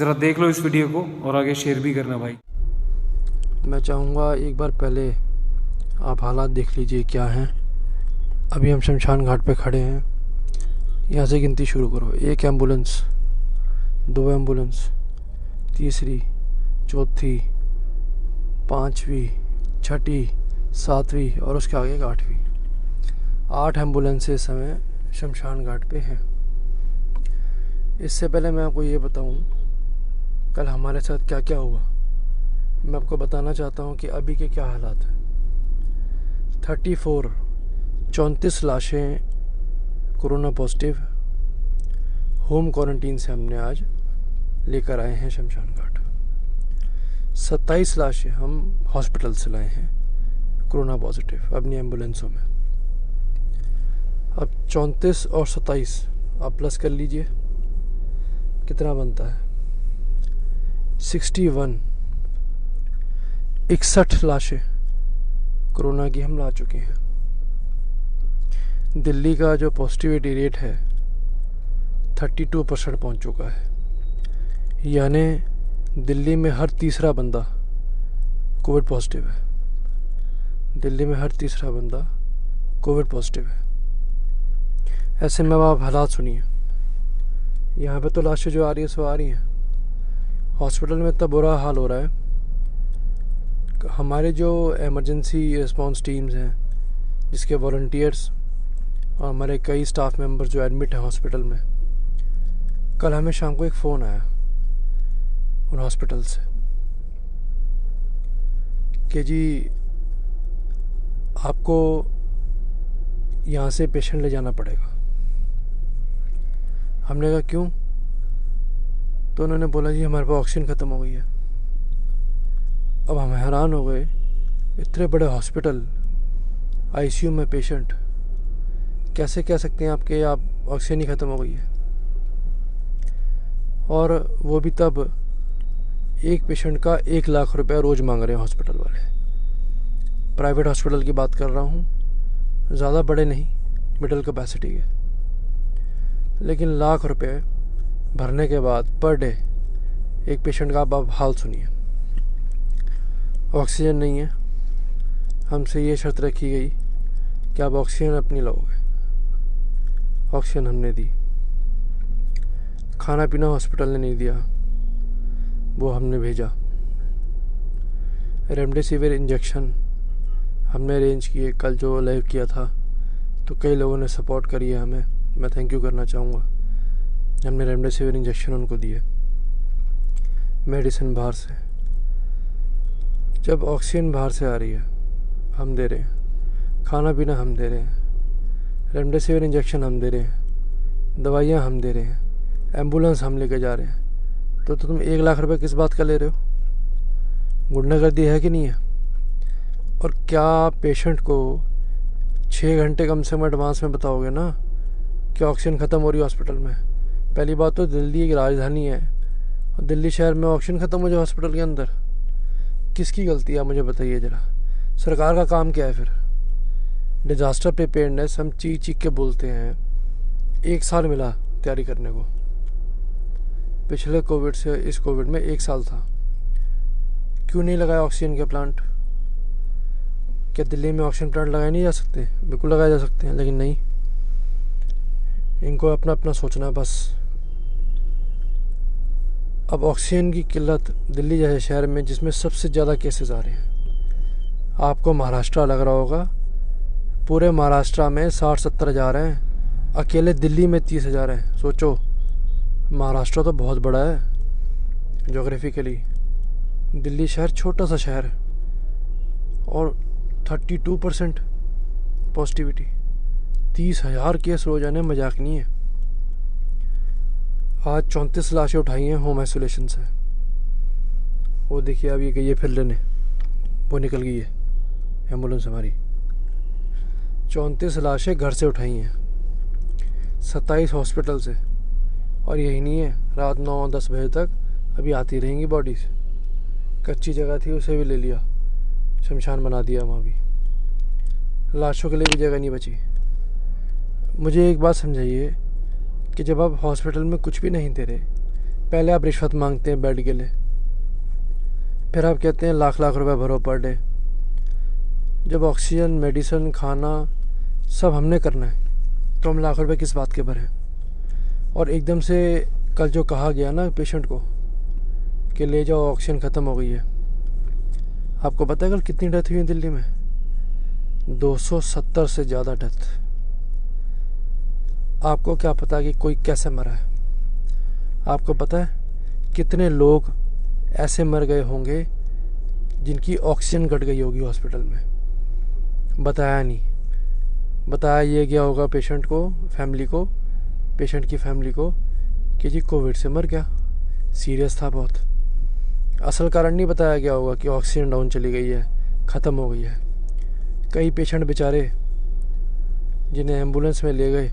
ज़रा देख लो इस वीडियो को और आगे शेयर भी करना भाई। मैं चाहूँगा एक बार पहले आप हालात देख लीजिए क्या हैं। अभी हम शमशान घाट पे खड़े हैं, यहाँ से गिनती शुरू करो। 1 एम्बुलेंस, 2 एम्बुलेंस, तीसरी, चौथी, 5वीं, 6ठी, 7वीं और उसके आगे 8वीं। 8 एम्बुलेंस इस समय शमशान घाट पे हैं। इससे पहले मैं आपको ये बताऊं कल हमारे साथ क्या क्या हुआ। मैं आपको बताना चाहता हूं कि अभी के क्या हालात हैं। 34 लाशें कोरोना पॉजिटिव होम क्वारंटीन से हमने आज लेकर आए हैं शमशान घाट। 27 लाशें हम हॉस्पिटल से लाए हैं कोरोना पॉजिटिव अपनी एम्बुलेंसों में। अब 34 और 27 आप प्लस कर लीजिए कितना बनता है। 61 लाशें कोरोना की हम ला चुके हैं। दिल्ली का जो पॉजिटिविटी रेट है 32% पहुंच चुका है, यानी दिल्ली में हर तीसरा बंदा कोविड पॉजिटिव है। दिल्ली में हर तीसरा बंदा कोविड पॉजिटिव है। ऐसे में आप हालात सुनिए। यहाँ पे तो लाशें जो आ रही है सो आ रही हैं। हॉस्पिटल में इतना बुरा हाल हो रहा है। हमारे जो इमरजेंसी रिस्पांस टीम्स हैं, जिसके वॉलंटियर्स और हमारे कई स्टाफ मेंबर जो एडमिट हैं हॉस्पिटल में, कल हमें शाम को एक फ़ोन आया उन हॉस्पिटल से कि जी आपको यहाँ से पेशेंट ले जाना पड़ेगा। हमने कहा क्यों? तो उन्होंने बोला जी हमारे पास ऑक्सीजन ख़त्म हो गई है। अब हम हैरान हो गए, इतने बड़े हॉस्पिटल, आईसीयू में पेशेंट, कैसे कह सकते हैं आपके आप ऑक्सीजन ही ख़त्म हो गई है? और वो भी तब एक पेशेंट का 1 लाख रुपया रोज़ मांग रहे हैं हॉस्पिटल वाले। प्राइवेट हॉस्पिटल की बात कर रहा हूँ, ज़्यादा बड़े नहीं, मिडिल कैपेसिटी के। लेकिन लाख रुपए भरने के बाद पर डे एक पेशेंट का आप हाल सुनिए। ऑक्सीजन नहीं है, हमसे ये शर्त रखी गई कि आप ऑक्सीजन अपनी लाओगे। ऑक्सीजन हमने दी। खाना पीना हॉस्पिटल ने नहीं दिया, वो हमने भेजा। रेमडेसिविर इंजेक्शन हमने अरेंज किए। कल जो लाइव किया था तो कई लोगों ने सपोर्ट करी है हमें, मैं थैंक यू करना चाहूँगा। हमने रेमडेसिविर इंजेक्शन उनको दिए। मेडिसिन बाहर से, जब ऑक्सीजन बाहर से आ रही है हम दे रहे हैं, खाना पीना हम दे रहे हैं, रेमडेसिविर इंजेक्शन हम दे रहे हैं, दवाइयाँ हम दे रहे हैं, एम्बुलेंस हम लेके जा रहे हैं, तो तुम 1 लाख रुपए किस बात का ले रहे हो? गुंडागर्दी है कि नहीं है? और क्या पेशेंट को 6 घंटे कम से कम एडवांस में बताओगे ना कि ऑक्सीजन ख़त्म हो रही है हॉस्पिटल में? पहली बात तो दिल्ली एक राजधानी है और दिल्ली शहर में ऑक्सीजन ख़त्म हो जाए हॉस्पिटल के अंदर, किसकी गलती है मुझे बताइए ज़रा। सरकार का काम क्या है फिर? डिज़ास्टर प्रिपेयर्डनेस हम चीख के बोलते हैं। 1 साल मिला तैयारी करने को। पिछले कोविड से इस कोविड में 1 साल था। क्यों नहीं लगाया ऑक्सीजन के प्लांट? क्या दिल्ली में ऑक्सीजन प्लांट लगाए नहीं जा सकते? बिल्कुल लगाए जा सकते हैं, लेकिन नहीं, इनको अपना अपना सोचना है बस। अब ऑक्सीजन की किल्लत दिल्ली जैसे शहर में जिसमें सबसे ज़्यादा केसेस आ रहे हैं, आपको महाराष्ट्र लग रहा होगा, पूरे महाराष्ट्र में 60-70 हज़ार हैं, अकेले दिल्ली में 30 हज़ार हैं। सोचो, महाराष्ट्र तो बहुत बड़ा है जोग्राफिकली, दिल्ली शहर छोटा सा शहर है और 32% पॉजिटिविटी। 30,000 केस रोजाना मजाक नहीं है। आज 34 लाशें उठाई हैं होम आइसोलेशन से। वो देखिए अब ये गई है फिर लेने, वो निकल गई है एम्बुलेंस हमारी। 34 लाशें घर से उठाई हैं, 27 हॉस्पिटल से। और यही नहीं है, रात 9-10 बजे तक अभी आती रहेंगी बॉडीज। कच्ची जगह थी उसे भी ले लिया, शमशान बना दिया वहाँ भी। लाशों के लिए भी जगह नहीं बची। मुझे एक बात समझाइए कि जब आप हॉस्पिटल में कुछ भी नहीं दे रहे, पहले आप रिश्वत मांगते हैं बेड के लिए, फिर आप कहते हैं लाख लाख रुपए भरो पर डे। जब ऑक्सीजन, मेडिसिन, खाना सब हमने करना है तो हम लाख रुपए किस बात के भरें? और एकदम से कल जो कहा गया ना पेशेंट को कि ले जाओ ऑक्सीजन ख़त्म हो गई है, आपको पता है कल कितनी डेथ हुई है दिल्ली में? 270 से ज़्यादा डेथ। आपको क्या पता कि कोई कैसे मरा है? आपको पता है कितने लोग ऐसे मर गए होंगे जिनकी ऑक्सीजन घट गई होगी हॉस्पिटल में? बताया नहीं। बताया ये गया होगा पेशेंट को, फैमिली को, पेशेंट की फैमिली को कि जी कोविड से मर गया, सीरियस था बहुत। असल कारण नहीं बताया गया होगा कि ऑक्सीजन डाउन चली गई है, ख़त्म हो गई है। कई पेशेंट बेचारे जिन्हें एम्बुलेंस में ले गए,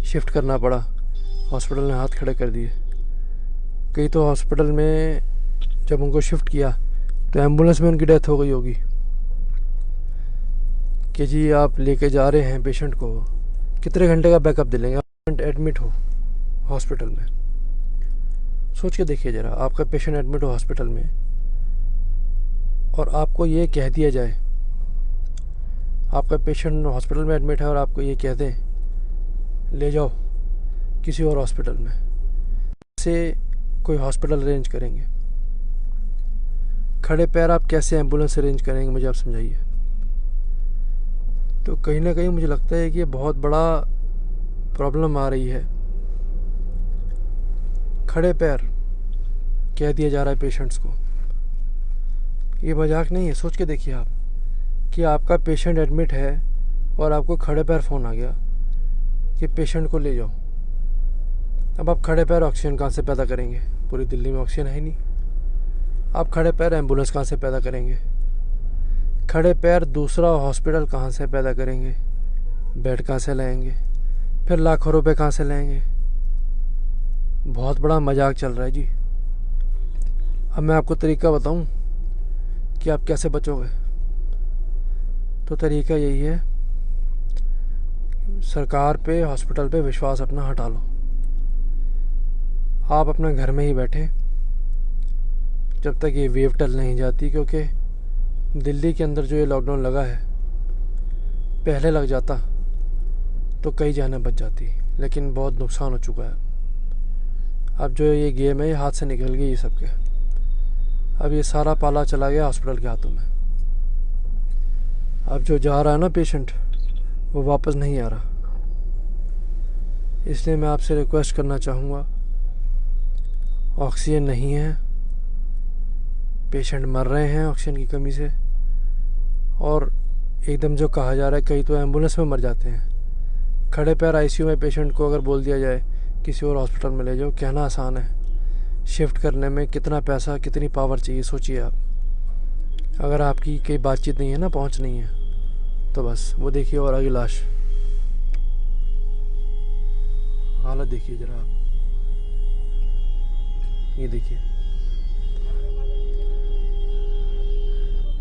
शिफ्ट करना पड़ा, हॉस्पिटल ने हाथ खड़े कर दिए। कई तो हॉस्पिटल में जब उनको शिफ्ट किया तो एम्बुलेंस में उनकी डेथ हो गई होगी कि जी आप लेके जा रहे हैं पेशेंट को, कितने घंटे का बैकअप दिलेंगे? पेशेंट एडमिट हो हॉस्पिटल में, सोच के देखिए ज़रा, आपका पेशेंट एडमिट हो हॉस्पिटल में और आपको ये कह दिया जाए, आपका पेशेंट हॉस्पिटल में एडमिट है और आपको ये कह दें ले जाओ किसी और हॉस्पिटल में, से कोई हॉस्पिटल अरेंज करेंगे? खड़े पैर आप कैसे एम्बुलेंस अरेंज करेंगे, मुझे आप समझाइए। तो कहीं ना कहीं मुझे लगता है कि ये बहुत बड़ा प्रॉब्लम आ रही है। खड़े पैर कह दिया जा रहा है पेशेंट्स को। ये मजाक नहीं है। सोच के देखिए आप कि आपका पेशेंट एडमिट है और आपको खड़े पैर फ़ोन आ गया कि पेशेंट को ले जाओ। अब आप खड़े पैर ऑक्सीजन कहाँ से पैदा करेंगे? पूरी दिल्ली में ऑक्सीजन है नहीं। आप खड़े पैर एम्बुलेंस कहाँ से पैदा करेंगे? खड़े पैर दूसरा हॉस्पिटल कहाँ से पैदा करेंगे? बेड कहाँ से लाएंगे? फिर लाखों रुपए कहाँ से लाएंगे? बहुत बड़ा मजाक चल रहा है जी। अब मैं आपको तरीका बताऊं कि आप कैसे बचोगे। तो तरीका यही है, सरकार पे, हॉस्पिटल पे विश्वास अपना हटा लो। आप अपने घर में ही बैठे जब तक ये वेव टल नहीं जाती, क्योंकि दिल्ली के अंदर जो ये लॉकडाउन लगा है, पहले लग जाता तो कई जानें बच जाती, लेकिन बहुत नुकसान हो चुका है। अब जो ये गेम है ये हाथ से निकल गई ये सबके। अब ये सारा पाला चला गया हॉस्पिटल के हाथों में। अब जो जा रहा है ना पेशेंट, वो वापस नहीं आ रहा। इसलिए मैं आपसे रिक्वेस्ट करना चाहूँगा, ऑक्सीजन नहीं है, पेशेंट मर रहे हैं ऑक्सीजन की कमी से, और एकदम जो कहा जा रहा है कई तो एम्बुलेंस में मर जाते हैं। खड़े पैर आईसीयू में पेशेंट को अगर बोल दिया जाए किसी और हॉस्पिटल में ले जाओ, कहना आसान है, शिफ्ट करने में कितना पैसा, कितनी पावर चाहिए सोचिए आप। अगर आपकी कोई बातचीत नहीं है ना, पहुंच नहीं है, तो बस वो देखिए और आगे लाश। हालत देखिए जरा आप, ये देखिए,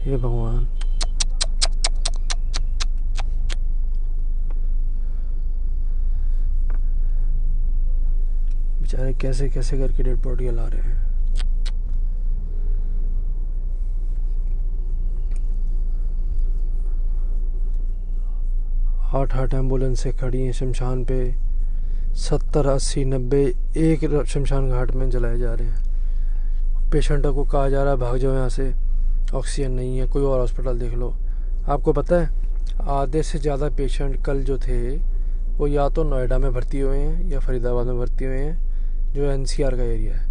हे भगवान। बेचारे कैसे कैसे करके डेड बॉडी ला रहे हैं। आठ एम्बुलेंस से खड़ी हैं शमशान पे, 70, 80, 90 एक शमशान घाट में जलाए जा रहे हैं। पेशेंटों को कहा जा रहा है भाग जाओ यहाँ से, ऑक्सीजन नहीं है, कोई और हॉस्पिटल देख लो। आपको पता है आधे से ज़्यादा पेशेंट कल जो थे वो या तो नोएडा में भर्ती हुए हैं या फरीदाबाद में भर्ती हुए हैं, जो एनसीआर का एरिया है,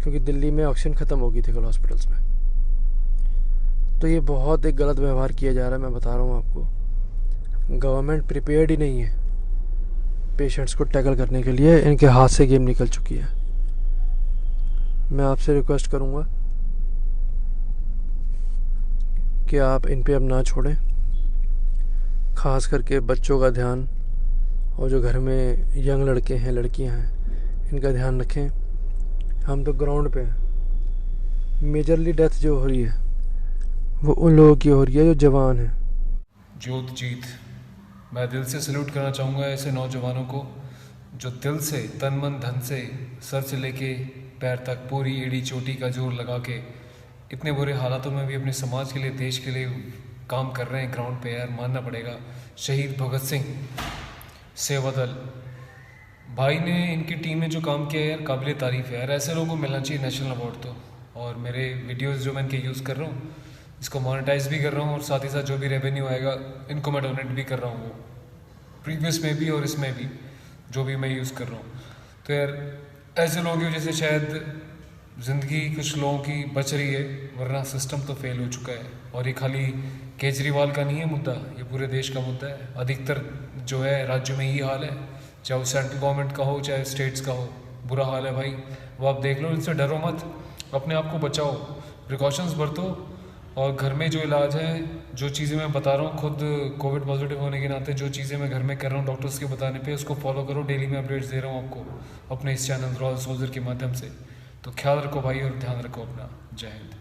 क्योंकि दिल्ली में ऑक्सीजन ख़त्म हो गई थी कल हॉस्पिटल्स में। तो ये बहुत एक गलत व्यवहार किया जा रहा है। मैं बता रहा हूँ आपको, गवर्नमेंट प्रिपेयर्ड ही नहीं है पेशेंट्स को टैकल करने के लिए। इनके हाथ से गेम निकल चुकी है। मैं आपसे रिक्वेस्ट करूँगा कि आप इन पे अब ना छोड़ें, ख़ास करके बच्चों का ध्यान, और जो घर में यंग लड़के हैं, लड़कियां हैं, इनका ध्यान रखें। हम तो ग्राउंड पे हैं। मेजरली डेथ जो हो रही है वो उन लोगों की हो रही है जो जवान हैं। ज्योतजीत, मैं दिल से सल्यूट करना चाहूँगा ऐसे नौजवानों को जो दिल से, तन मन धन से, सर से लेके पैर तक पूरी एड़ी चोटी का जोर लगा के इतने बुरे हालातों में भी अपने समाज के लिए, देश के लिए काम कर रहे हैं ग्राउंड पे, यार मानना पड़ेगा। शहीद भगत सिंह सेवा दल भाई ने, इनकी टीम ने जो काम किया है यार, काबिल तारीफ़ है यार। ऐसे लोगों को मिलना चाहिए नेशनल अवार्ड तो। और मेरे वीडियोस जो मैं इनके यूज़ कर रहा हूँ, इसको मोनेटाइज भी कर रहा हूँ और साथ ही साथ जो भी रेवेन्यू आएगा इनको मैं डोनेट भी कर रहा हूँ, वो प्रीवियस में भी और इसमें भी जो भी मैं यूज़ कर रहा हूँ। तो यार ऐसे लोग हैं जैसे शायद ज़िंदगी कुछ लोगों की बच रही है, वरना सिस्टम तो फेल हो चुका है। और ये खाली केजरीवाल का नहीं है मुद्दा, ये पूरे देश का मुद्दा है। अधिकतर जो है राज्यों में यही हाल है, चाहे वो सेंट्रल गवर्नमेंट का हो चाहे स्टेट्स का हो, बुरा हाल है भाई। वो आप देख लो, इनसे डरो मत, अपने आप को बचाओ, प्रिकॉशंस बरतो। और घर में जो इलाज है, जो चीज़ें मैं बता रहा हूँ खुद कोविड पॉजिटिव होने के नाते, जो चीज़ें मैं घर में कर रहा हूँ डॉक्टर्स के बताने पे, उसको फॉलो करो। डेली मैं अपडेट्स दे रहा हूँ आपको अपने इस चैनल रॉयल सोल्जर के माध्यम से। तो ख्याल रखो भाई और ध्यान रखो अपना। जय हिंद।